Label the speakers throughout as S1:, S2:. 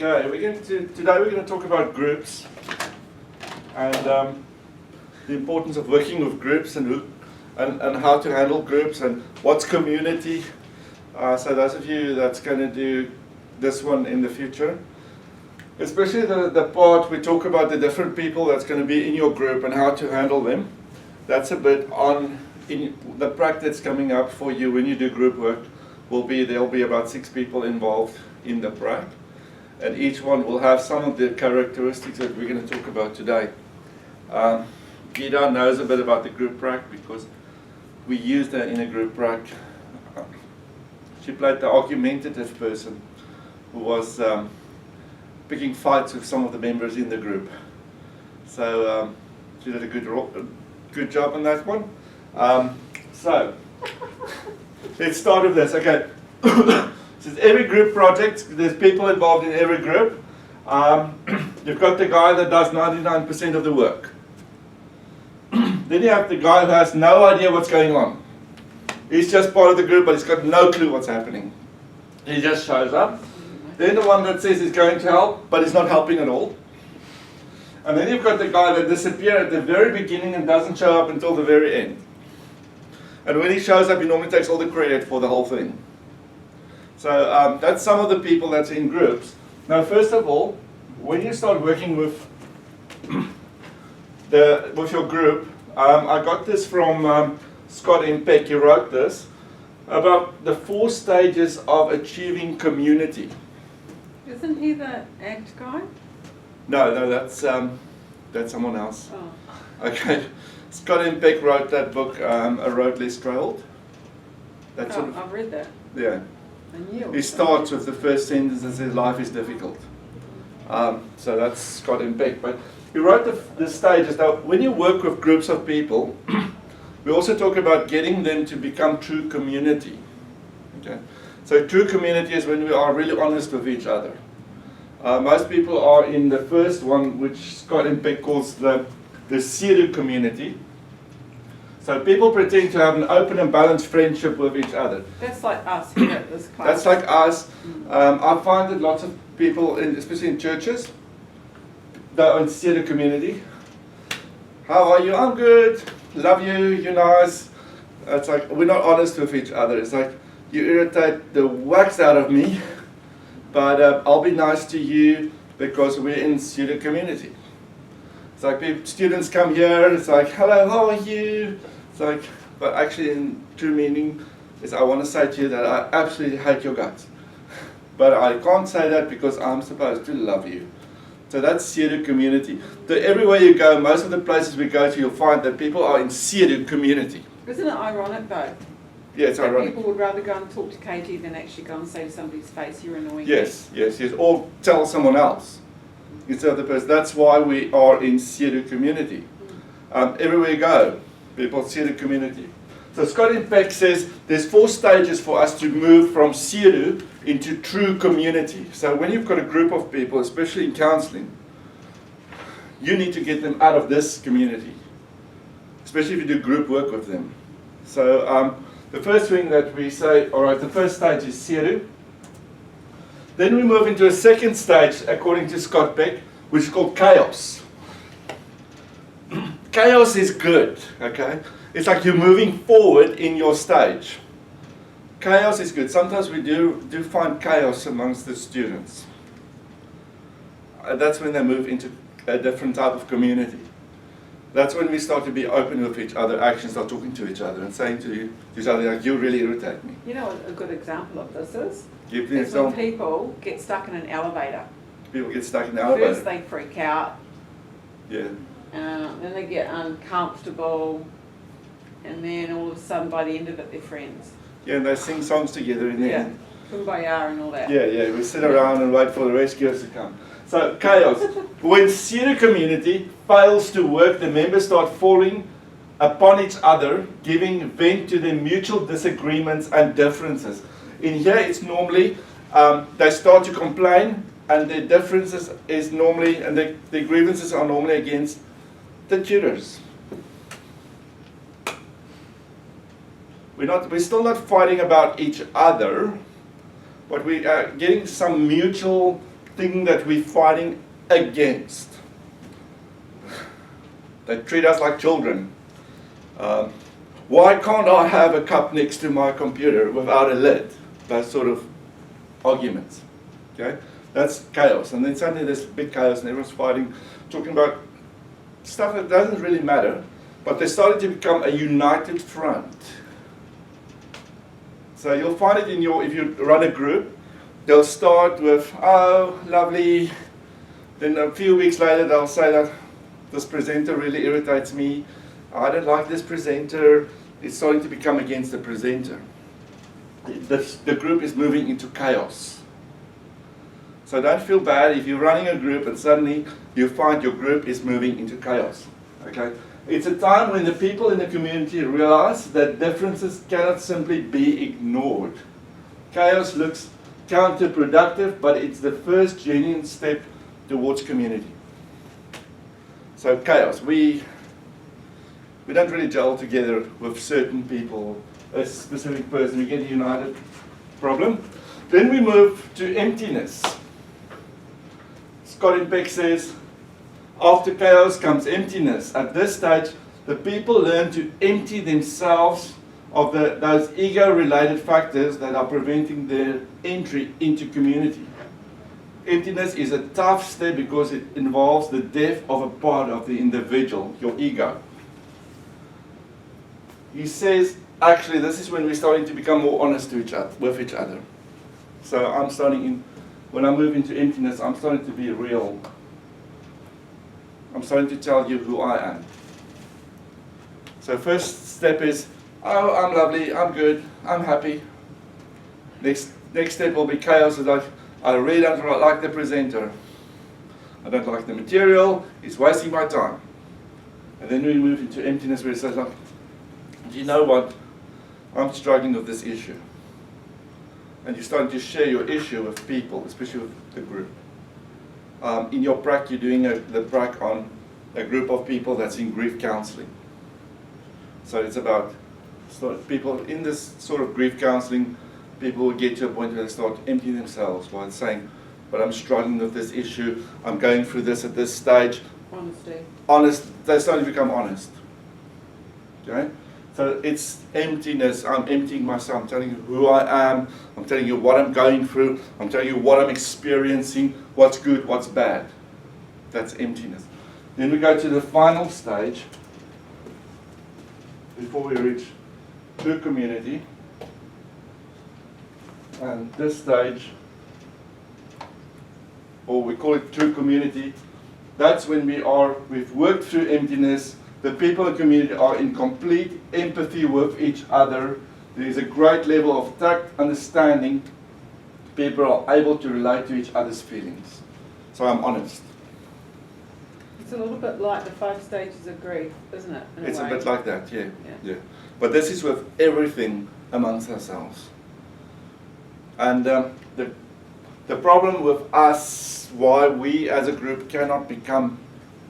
S1: Okay, today we're going to talk about groups and the importance of working with groups and how to handle groups and what's community. So those of you that's going to do this one in the future, especially the part we talk about the different people that's going to be in your group and how to handle them. That's a bit on in the practice coming up for you when you do group work. There'll be about 6 people involved in the prac, and each one will have some of the characteristics that we're going to talk about today. Gita knows a bit about the group prac because we used her in a group prac. She played the argumentative person who was picking fights with some of the members in the group. So she did a good job on that one. So let's start with this. Okay. This is every group project. There's people involved in every group. You've got the guy that does 99% of the work. Then you have the guy who has no idea what's going on. He's just part of the group, but he's got no clue what's happening. He just shows up. Then the one that says he's going to help, but he's not helping at all. And then you've got the guy that disappears at the very beginning and doesn't show up until the very end. And when he shows up, he normally takes all the credit for the whole thing. So that's some of the people that's in groups. Now, first of all, when you start working with your group, I got this from Scott M. Peck. He wrote this about the 4 stages of achieving community.
S2: Isn't he the ACT guy?
S1: No, that's someone else.
S2: Oh.
S1: Okay, Scott M. Peck wrote that book, A Road Less Trailed.
S2: I've read that.
S1: Yeah. He starts with the first sentence and says life is difficult. So that's Scott M. Peck. But he wrote the stages. Now, when you work with groups of people, we also talk about getting them to become true community. Okay. So true community is when we are really honest with each other. Most people are in the first one, which Scott M. Peck calls the Pseudo community. So people pretend to have an open and balanced friendship with each other.
S2: That's like us here at this class.
S1: That's like us. I find that lots of people, especially in churches, that are in Pseudo community. How are you? I'm good. Love you. You're nice. It's like we're not honest with each other. It's like you irritate the wax out of me, but I'll be nice to you because we're in Pseudo community. It's like students come here, it's like, hello, how are you? It's like, but actually in true meaning is I want to say to you that I absolutely hate your guts. But I can't say that because I'm supposed to love you. So that's pseudo community. So everywhere you go, most of the places we go to, you'll find that people are in pseudo community.
S2: Isn't it ironic though?
S1: Yeah, it's ironic.
S2: People would rather go and talk to Katie than actually go and say to somebody's face, you're annoying.
S1: Yes. Or tell someone else. Instead of the person. That's why we are in pseudo community. Everywhere you go, people pseudo community. So Scott M. Peck says there's 4 stages for us to move from pseudo into true community. So when you've got a group of people, especially in counselling, you need to get them out of this community, especially if you do group work with them. So the first thing that we say, all right, the first stage is pseudo. Then we move into a second stage, according to Scott Peck, which is called chaos. Chaos is good, okay? It's like you're moving forward in your stage. Chaos is good. Sometimes we do find chaos amongst the students. That's when they move into a different type of community. That's when we start to be open with each other, actually start talking to each other and saying to each other, like, you really irritate me.
S2: You know what a good example of this is?
S1: Give me
S2: It's when people get stuck in an elevator.
S1: People get stuck in the elevator.
S2: First they freak out.
S1: Yeah.
S2: Then they get uncomfortable. And then all of a sudden by the end of it they're friends.
S1: Yeah, and they sing songs together in the end.
S2: Kumbaya and all that.
S1: Yeah, we sit around and wait for the rescuers to come. So, chaos. When pseudo community fails to work, the members start falling upon each other, giving vent to their mutual disagreements and differences. In here, it's normally, they start to complain, and their differences is normally, and their grievances are normally against the tutors. We're still not fighting about each other, but we are getting some mutual thing that we're fighting against. They treat us like children. Why can't I have a cup next to my computer without a lid? Those sort of arguments. Okay? That's chaos. And then suddenly there's big chaos and everyone's fighting, talking about stuff that doesn't really matter, but they're starting to become a united front. So you'll find it in if you run a group, they'll start with, oh, lovely. Then a few weeks later they'll say that this presenter really irritates me. I don't like this presenter. It's starting to become against the presenter. The group is moving into chaos. So don't feel bad if you're running a group and suddenly you find your group is moving into chaos. Okay? It's a time when the people in the community realize that differences cannot simply be ignored. Chaos looks counterproductive, but it's the first genuine step towards community. So chaos, we don't really gel together with certain people, a specific person, we get a united problem. Then we move to emptiness. Scott and Peck says, after chaos comes emptiness. At this stage, the people learn to empty themselves of those ego-related factors that are preventing their entry into community. Emptiness is a tough step because it involves the death of a part of the individual, your ego. He says, actually, this is when we're starting to become more honest with each other. So when I move into emptiness, I'm starting to be real. I'm starting to tell you who I am. So first step is, oh, I'm lovely, I'm good, I'm happy. Next step will be chaos. It's like, I really don't like the presenter. I don't like the material, it's wasting my time. And then we move into emptiness where it says, like, do you know what? I'm struggling with this issue. And you're starting to share your issue with people, especially with the group. In your prac, you're doing the prac on a group of people that's in grief counselling. So it's about people in this sort of grief counselling, people will get to a point where they start emptying themselves while saying, but I'm struggling with this issue, I'm going through this at this stage. Honesty. They're starting to become honest. Okay? So it's emptiness. I'm emptying myself. I'm telling you who I am. I'm telling you what I'm going through. I'm telling you what I'm experiencing, what's good, what's bad. That's emptiness. Then we go to the final stage before we reach true community. And this stage, or we call it true community, that's when we've worked through emptiness. The people in the community are in complete empathy with each other. There is a great level of tact, understanding. People are able to relate to each other's feelings. So I'm honest.
S2: It's a little bit like the 5 stages of grief, isn't it?
S1: It's a bit like that, yeah. But this is with everything amongst ourselves. And the problem with us, why we as a group cannot become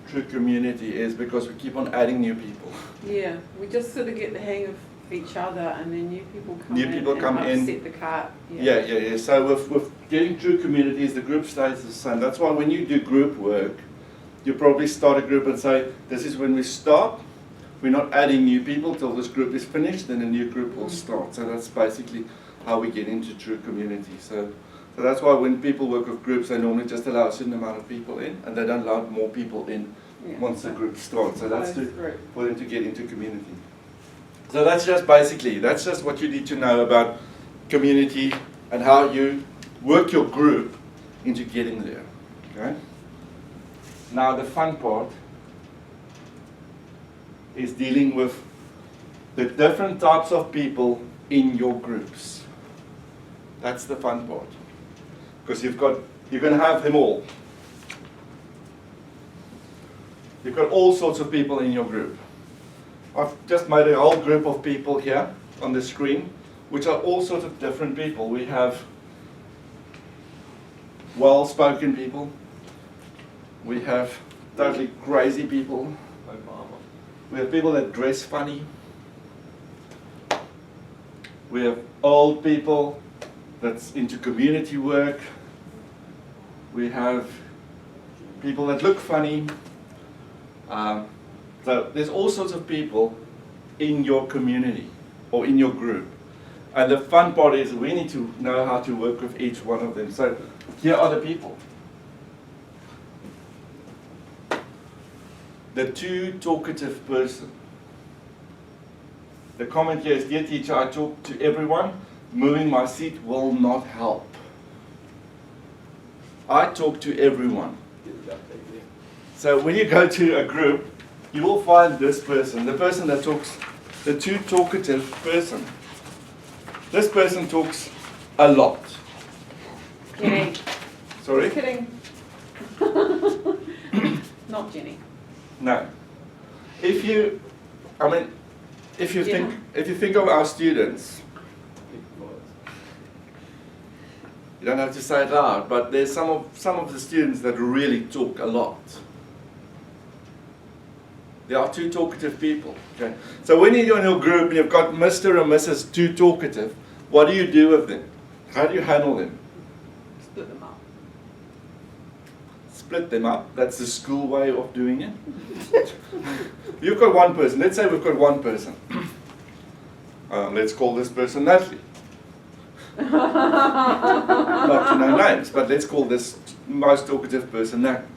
S1: true community, is because we keep on adding new people.
S2: Yeah, we just sort of get the hang of each other, and then new people come in and upset the cart.
S1: Yeah. So with getting true communities, the group stays the same. That's why when you do group work, you probably start a group and say, this is when we stop. We're not adding new people till this group is finished, then a new group will start. So that's basically how we get into true community. So that's why when people work with groups, they normally just allow a certain amount of people in, and they don't allow more people in once the group starts. So that's for them to get into community. So that's just what you need to know about community and how you work your group into getting there. Okay? Now the fun part is dealing with the different types of people in your groups. That's the fun part. Because you're going to have them all. You've got all sorts of people in your group. I've just made a whole group of people here on the screen, which are all sorts of different people. We have well-spoken people. We have totally crazy people. We have people that dress funny. We have old people that's into community work. We have people that look funny. So there's all sorts of people in your community or in your group. And the fun part is we need to know how to work with each one of them. So here are the people. The too talkative person. The comment here is, dear teacher, I talk to everyone. Moving my seat will not help. I talk to everyone. So when you go to a group, you will find this person, the person that talks, the too talkative person. This person talks a lot.
S2: Jenny.
S1: Sorry?
S2: Just kidding. Not Jenny.
S1: No. If you think of our students, you don't have to say it loud, but there's some of the students that really talk a lot. There are too talkative people. Okay. So when you're in your group and you've got Mr. and Mrs. too talkative, what do you do with them? How do you handle them?
S2: Split them up.
S1: Split them up. That's the school way of doing it. You've got one person. Let's say we've got one person. Let's call this person Natalie. Not to know names, but let's call this most talkative person Natalie.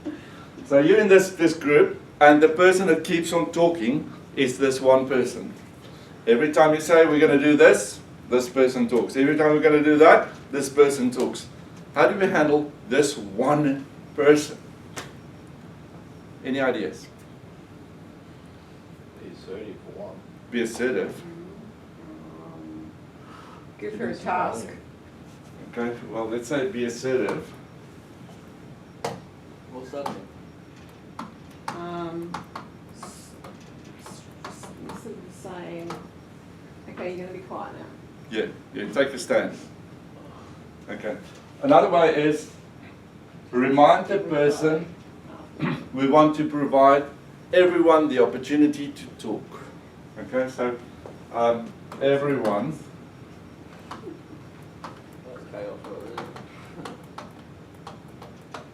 S1: So you're in this group, and the person that keeps on talking is this one person. Every time you say we're going to do this person talks. Every time we're going to do that, this person talks. How do we handle this one person? Any ideas?
S3: Be assertive for one.
S1: Be assertive.
S2: Give her a task.
S1: Okay, well, let's say be assertive.
S3: What's that mean?
S2: Sort of saying, okay, you're going to be quiet now.
S1: Yeah, take a stand. Okay. Another way is remind the person we want to provide everyone the opportunity to talk. Okay, so everyone.
S3: That's chaos,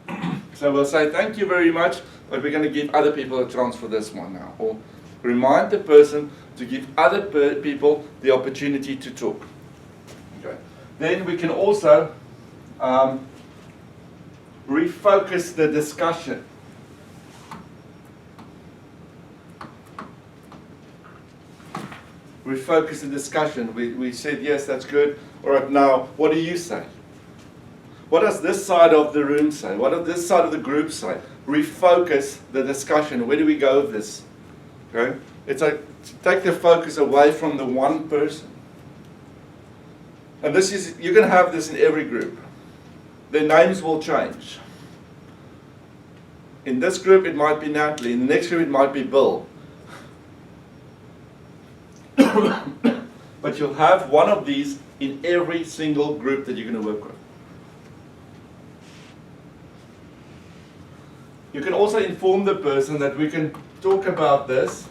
S3: really.
S1: So we'll say thank you very much, but we're going to give other people a chance for this one now. Or remind the person to give other people the opportunity to talk. Okay. Then we can also refocus the discussion. Refocus the discussion. We said, yes, that's good. All right, now, what do you say? What does this side of the room say? What does this side of the group say? Refocus the discussion. Where do we go with this? Okay? It's like to take the focus away from the one person. And this is, you're going to have this in every group. Their names will change. In this group it might be Natalie, in the next group it might be Bill. But you'll have one of these in every single group that you're going to work with. You can also inform the person that we can talk about this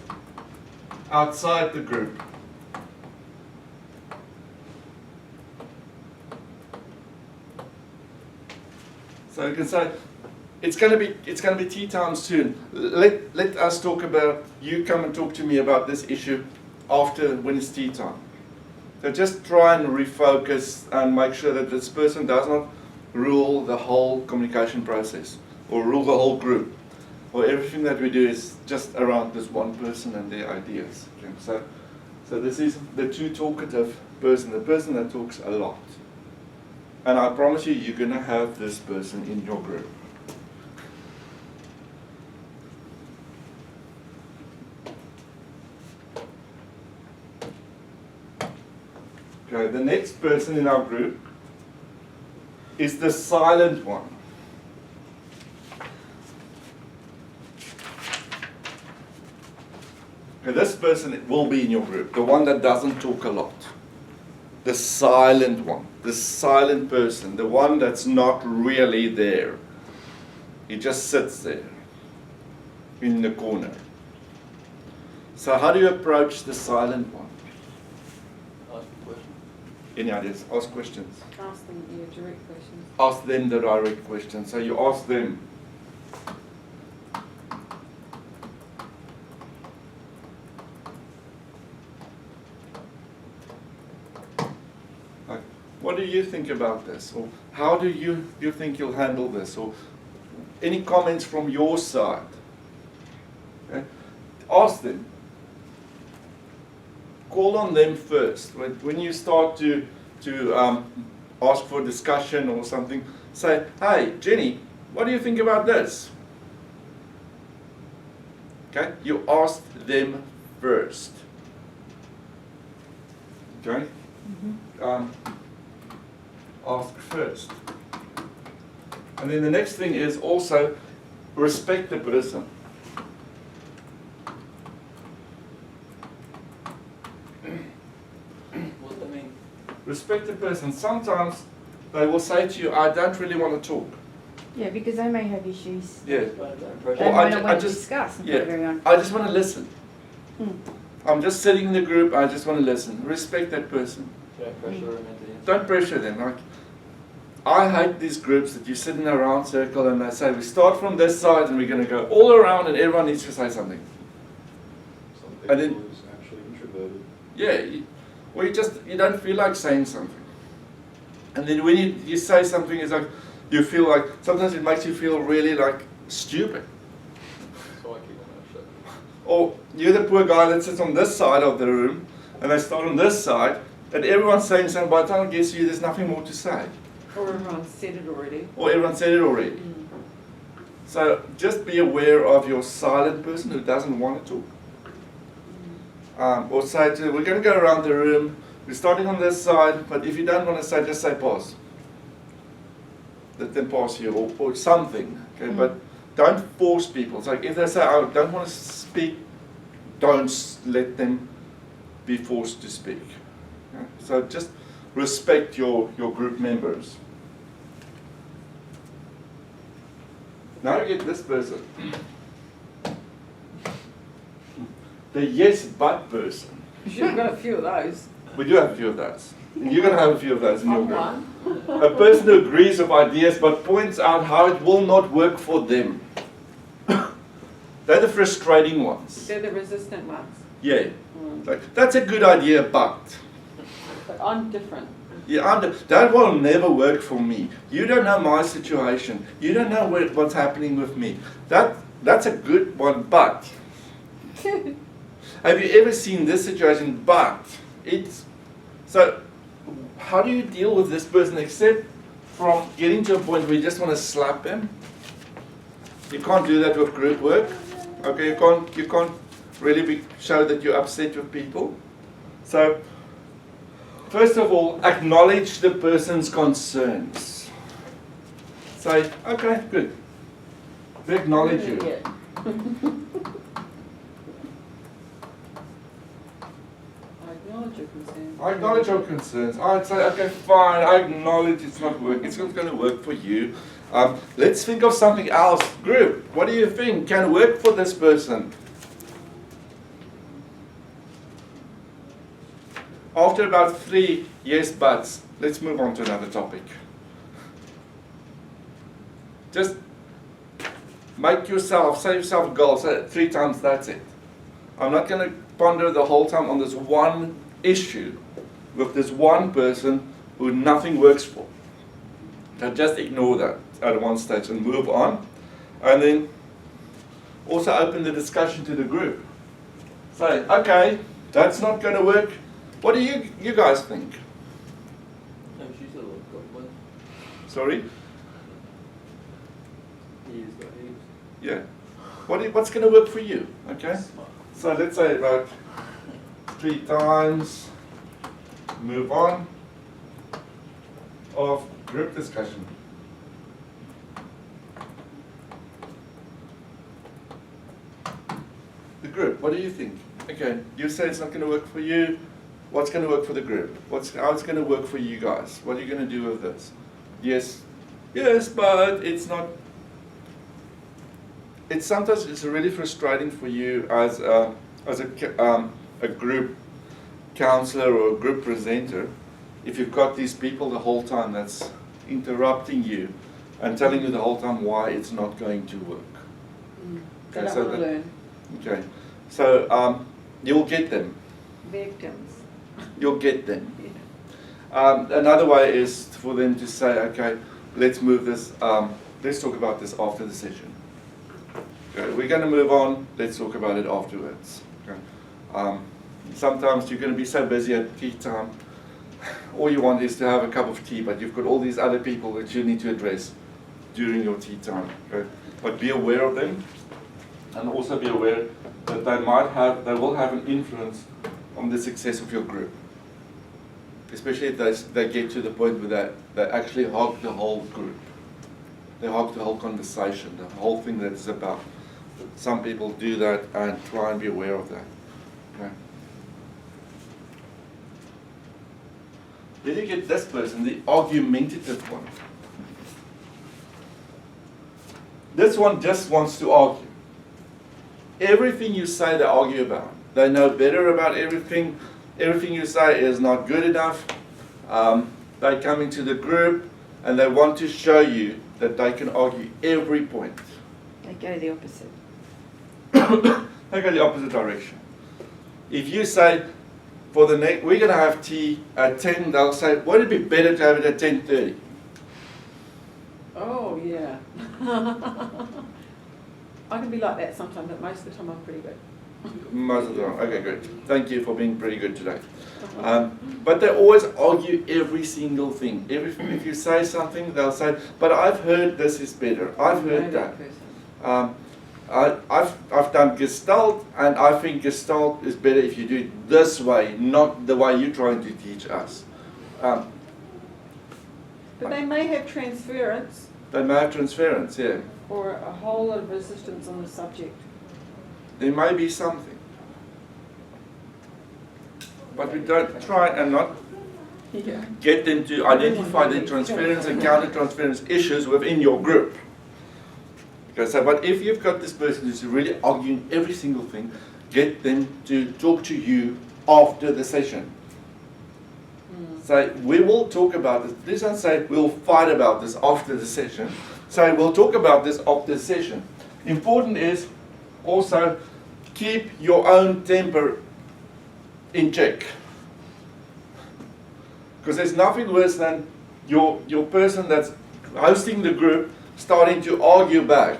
S1: outside the group. So you can say, it's going to be tea time soon. Let us talk about, you come and talk to me about this issue after when it's tea time. So just try and refocus and make sure that this person does not rule the whole communication process or rule the whole group. Or everything that we do is just around this one person and their ideas. Okay? So this is the too talkative person, the person that talks a lot. And I promise you, you're going to have this person in your group. Okay, the next person in our group is the silent one. Okay, this person will be in your group, the one that doesn't talk a lot. The silent one, the silent person, the one that's not really there. He just sits there in the corner. So how do you approach the silent one?
S3: Ask a question.
S1: Any ideas? Ask questions.
S2: Ask them your direct questions.
S1: Ask them the direct questions. So you ask them. Like, what do you think about this? Or how do you think you'll handle this? Or any comments from your side? Okay? Ask them. Call on them first. When you start to ask for a discussion or something, say, hey, Jenny, what do you think about this? Okay? You ask them first. Okay? Ask first. And then the next thing is also respect the person.
S3: What does that mean?
S1: Respect the person. Sometimes they will say to you, I don't really want to talk.
S4: Yeah, because they may have issues
S1: Yeah.
S4: they
S1: Well,
S4: might
S1: I
S4: not want to
S1: just-
S4: discuss and
S1: yeah.
S4: put everyone.
S1: I just want to listen.
S4: Mm.
S1: I'm just sitting in the group, I just want to listen. Respect that person.
S3: Don't pressure them into the
S1: Don't pressure them. Like, I hate these groups that you sit in a round circle and they say, we start from this side and we're going to go all around and everyone needs to say something.
S5: Some
S1: And then-
S5: people is actually introverted.
S1: Yeah, or you don't feel like saying something. And then when you say something, it's like, you feel like, sometimes it makes you feel really like stupid.
S3: So I keep my mouth shut.
S1: Or you're the poor guy that sits on this side of the room and they start on this side and everyone's saying something, by the time it gets to you, there's nothing more to say.
S2: Or everyone said it already.
S1: Or everyone said it already. So just be aware of your silent person who doesn't want to talk. Or say to, we're going to go around the room, we're starting on this side, but if you don't want to say, just say pause. Let them pass you or something. Okay, but don't force people. It's like if they say, I don't want to speak, don't let them be forced to speak. Okay? So just respect your group members. Now you get this person. The yes but person.
S2: You should have got a few of those.
S1: We do have a few of those. And you're going to have a few of those in your
S2: I'm
S1: group.
S2: one.
S1: A person who agrees with ideas but points out how it will not work for them. They're the frustrating ones.
S2: They're the resistant ones.
S1: Yeah. Like, that's a good idea, but.
S2: But I'm different.
S1: Yeah, that will never work for me. You don't know my situation. You don't know what's happening with me. That's a good one, but. Have you ever seen this situation? But it's so. How do you deal with this person except from getting to a point where you just want to slap them? You can't do that with group work. Okay, you can't really show that you're upset with people. So, first of all, acknowledge the person's concerns. Say, okay, good. We acknowledge you.
S2: Yeah. I acknowledge your concerns.
S1: I acknowledge your concerns. I'd say, okay, fine, I acknowledge it's not working. It's not going to work for you. Let's think of something else. Group, what do you think can work for this person? After about 3 yes buts, let's move on to another topic. Just say yourself a goal, say it 3 times, that's it. I'm not going to ponder the whole time on this one issue with this one person who nothing works for. So just ignore that at one stage and move on. And then also open the discussion to the group. Say, okay, that's not going to work. What do you guys think?
S3: No, she's a little goblin.
S1: Sorry?
S3: He's got heaps.
S1: Yeah. What's going to work for you? Okay?
S3: Smart.
S1: So let's say about 3 times. Move on. Of group discussion. The group, what do you think? Okay, you say it's not going to work for you. What's going to work for the group? How it's going to work for you guys? What are you going to do with this? Yes, but it's not. Sometimes it's really frustrating for you as a group counselor or a group presenter if you've got these people the whole time that's interrupting you and telling you the whole time why it's not going to work.
S2: They
S1: Okay,
S2: don't
S1: so
S2: want to
S1: that-
S2: learn.
S1: Okay, so you'll get them.
S2: Victims.
S1: You'll get them.
S2: Yeah.
S1: Another way is for them to say, okay, let's move this, let's talk about this after the session. Okay, we're going to move on, let's talk about it afterwards. Okay. Sometimes you're going to be so busy at tea time, all you want is to have a cup of tea, but you've got all these other people that you need to address during your tea time. Okay? But be aware of them, and also be aware that they will have an influence on the success of your group. Especially if they get to the point where they actually hog the whole group. They hog the whole conversation, the whole thing that it's about. Some people do that, and try and be aware of that. Okay. Then you get this person, the argumentative one. This one just wants to argue. Everything you say, they argue about. They know better about everything. Everything you say is not good enough. They come into the group and they want to show you that they can argue every point.
S4: They go the opposite.
S1: They go the opposite direction. If you say, for the next, we're going to have tea at 10, they'll say, would it be better to have it at 10:30?
S2: Oh, yeah. I can be like that sometimes, but most of the time I'm pretty good.
S1: Most of the time. Okay, good. Thank you for being pretty good today. But they always argue every single thing. If you say something, they'll say, but I've heard this is better. I've heard that.
S2: Person.
S1: I've done Gestalt, and I think Gestalt is better if you do it this way, not the way you're trying to teach us.
S2: But they may have transference
S1: They may have transference, yeah.
S2: or a whole lot of resistance on the subject.
S1: There may be something. But we don't try and not
S2: Yeah.
S1: get them to identify the transference and counter-transference issues within your group. Okay, so, but if you've got this person who's really arguing every single thing, get them to talk to you after the session. Say, we will talk about this. Please don't say, we'll fight about this after the session. Say, we'll talk about this after the session. Important is also keep your own temper in check. Because there's nothing worse than your person that's hosting the group starting to argue back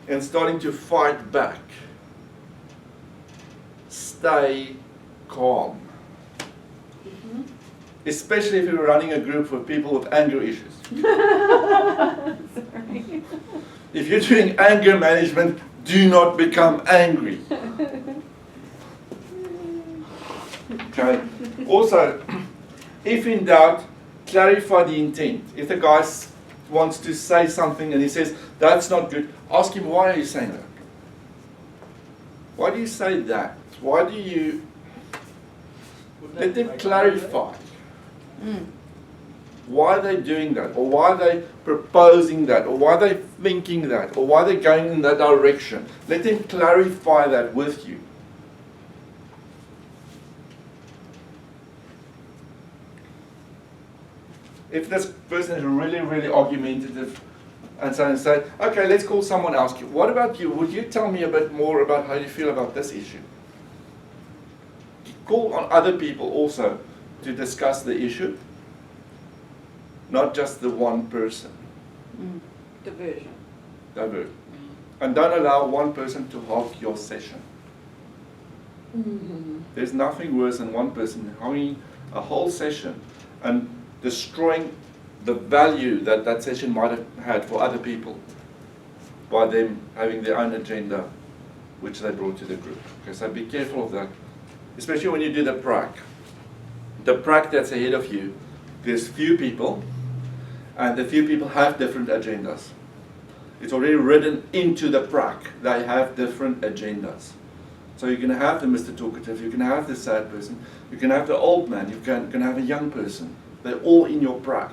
S1: and starting to fight back. Stay calm. Especially if you're running a group with people with anger issues.
S2: Sorry.
S1: If you're doing anger management, do not become angry. Okay. Also, if in doubt, clarify the intent. If the guy wants to say something and he says, that's not good, ask him, why are you saying that? Why do you say that? Why do you... Let them clarify. Why are they doing that? Or why are they proposing that? Or why are they thinking that? Or why are they going in that direction? Let them clarify that with you. If this person is really, really argumentative and so and say, okay, let's call someone else. What about you? Would you tell me a bit more about how you feel about this issue? Call on other people also to discuss the issue, not just the one person.
S2: Diversion.
S1: Divert. And don't allow one person to hog your session. There's nothing worse than one person hogging a whole session and destroying the value that that session might have had for other people by them having their own agenda which they brought to the group. Okay, so be careful of that, especially when you do the prac. The prac that's ahead of you, there's few people, and the few people have different agendas. It's already written into the prac. They have different agendas. So you can have the Mr. Talkative, you can have the sad person, you can have the old man, you can have a young person. They're all in your prac.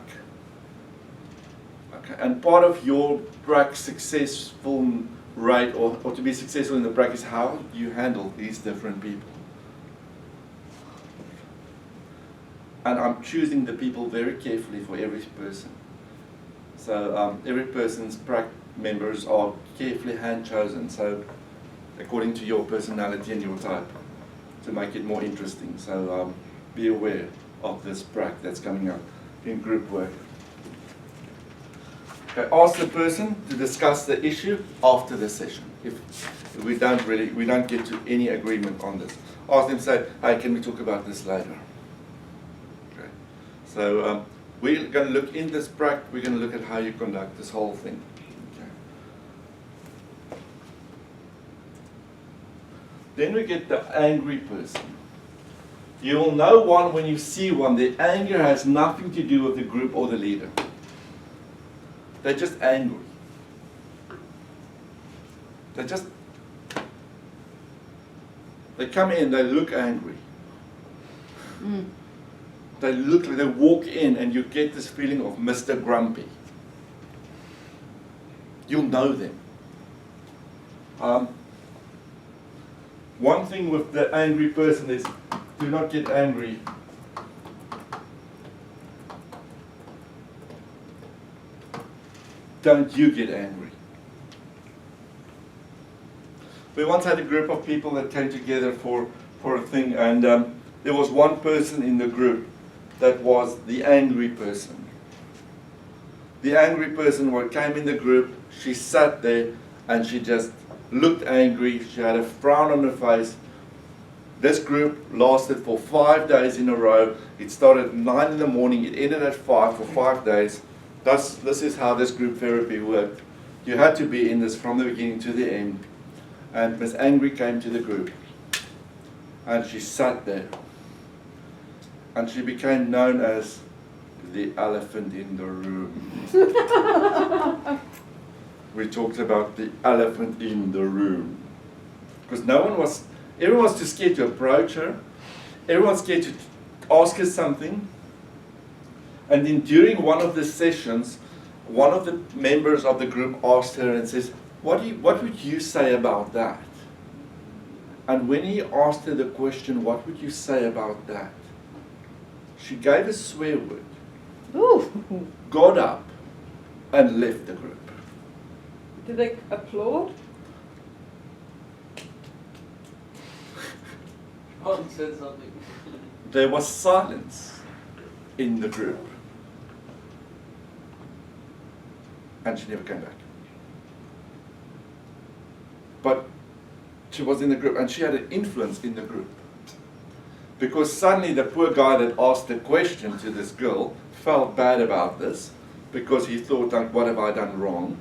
S1: Okay. And part of your prac successful rate, or to be successful in the prac, is how you handle these different people. and I'm choosing the people very carefully for every person. So every person's members are carefully hand chosen, so according to your personality and your type, to make it more interesting. So be aware of this prac that's coming up in group work. Okay, ask the person to discuss the issue after the session. If we don't get to any agreement on this, ask them, say, hey, can we talk about this later? Okay. So we're going to look in this prac, we're going to look at how you conduct this whole thing. Okay. Then we get the angry person. You will know one when you see one. The anger has nothing to do with the group or the leader. They're just angry. They come in, they look angry. They walk in and you get this feeling of Mr. Grumpy. You'll know them. One thing with the angry person is, do not get angry. Don't you get angry. We once had a group of people that came together for a thing, and there was one person in the group that was the angry person. The angry person came in the group, she sat there and she just looked angry, she had a frown on her face. This group lasted for 5 days in a row. It started at 9 in the morning, it ended at 5 for 5 days. This is how this group therapy worked. You had to be in this from the beginning to the end. And Miss Angry came to the group. And she sat there. And she became known as the elephant in the room. We talked about the elephant in the room. Because everyone was too scared to approach her. Everyone was scared to ask her something. And then during one of the sessions, one of the members of the group asked her and says, what would you say about that? And when he asked her the question, what would you say about that? She gave a swear word,
S4: Ooh.
S1: got up, and left the group.
S2: Did they applaud?
S3: One said something.
S1: There was silence in the group. And she never came back. But she was in the group and she had an influence in the group. Because suddenly the poor guy that asked the question to this girl felt bad about this because he thought, like, what have I done wrong?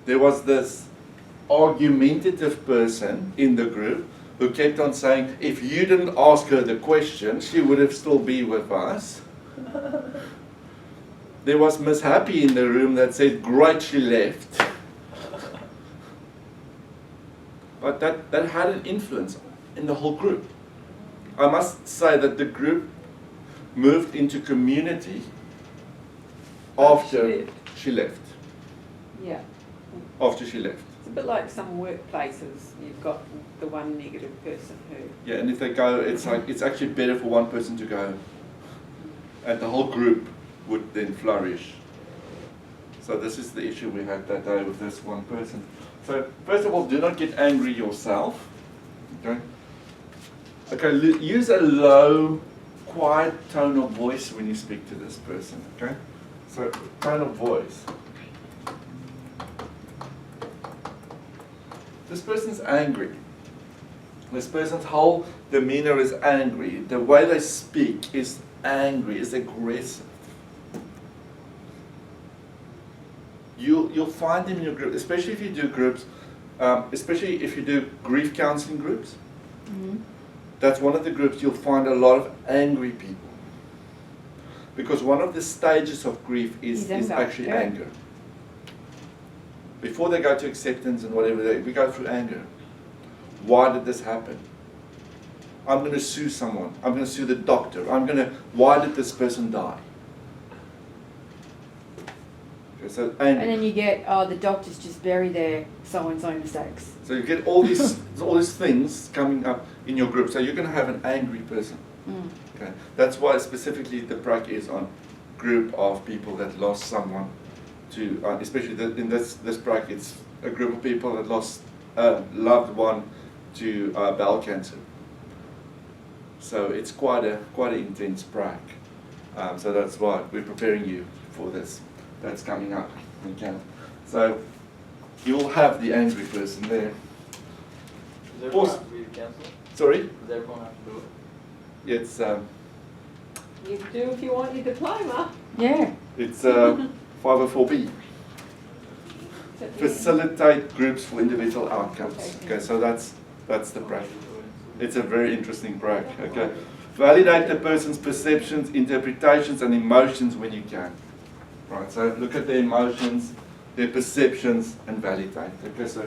S1: There was this argumentative person in the group who kept on saying, if you didn't ask her the question, she would have still be with us. There was Miss Happy in the room that said, great, she left. But that had an influence in the whole group. I must say that the group moved into community after she left.
S2: Yeah.
S1: After she left.
S2: It's a bit like some workplaces. You've got the one negative person who...
S1: Yeah, and if they go, it's actually better for one person to go. And the whole group would then flourish. So this is the issue we had that day with this one person. So first of all, do not get angry yourself. Okay? Okay, use a low, quiet tone of voice when you speak to this person. Okay? So tone of voice. This person's angry. This person's whole demeanor is angry. The way they speak is angry, is aggressive. You'll find them in your group, especially if you do groups, especially if you do grief counselling groups.
S4: Mm-hmm.
S1: That's one of the groups you'll find a lot of angry people. Because one of the stages of grief is actually anger. Before they go to acceptance and whatever, we go through anger. Why did this happen? I'm going to sue someone. I'm going to sue the doctor. Why did this person die? Okay, so anger.
S4: And then you get, the doctors just bury their so-and-so mistakes.
S1: So you get all these things coming up in your group. So you're going to have an angry person.
S4: Mm.
S1: Okay, that's why specifically the prac is on group of people that lost someone to, especially in this prac, it's a group of people that lost a loved one to bowel cancer. So it's quite an intense prac. So that's why we're preparing you for this. That's coming up. Okay. So you'll have the angry person there.
S3: Does everyone
S1: Awesome.
S3: have to be the counsellor?
S1: Sorry?
S3: Does everyone have to do it?
S1: It's
S2: You do if you want your diploma.
S4: Yeah.
S1: it's 504B. Facilitate groups for individual outcomes. Okay, so that's the prac. It's a very interesting prac. Okay, validate the person's perceptions, interpretations, and emotions when you can. Right. So look at their emotions, their perceptions, and validate. Okay, so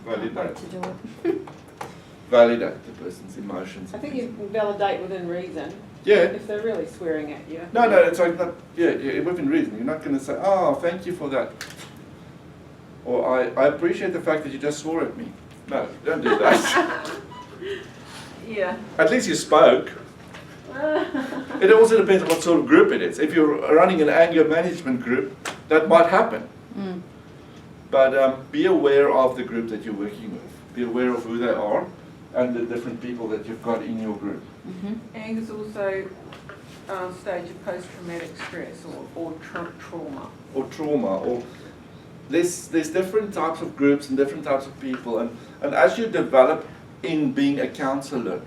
S1: validate.
S4: To do it.
S1: Validate the person's emotions.
S2: I think you can validate within reason.
S1: Yeah.
S2: If they're really swearing at you.
S1: No, it's like not. Yeah, within reason. You're not going to say, "Oh, thank you for that," or "I appreciate the fact that you just swore at me." No, don't do that.
S2: Yeah.
S1: At least you spoke. It also depends on what sort of group it is. If you're running an anger management group, that might happen.
S4: Mm.
S1: But be aware of the group that you're working with. Be aware of who they are and the different people that you've got in your group.
S4: Mm-hmm.
S2: Anger's also a stage of post-traumatic stress or trauma.
S1: Or trauma, or there's different types of groups and different types of people, and as you develop in being a counselor,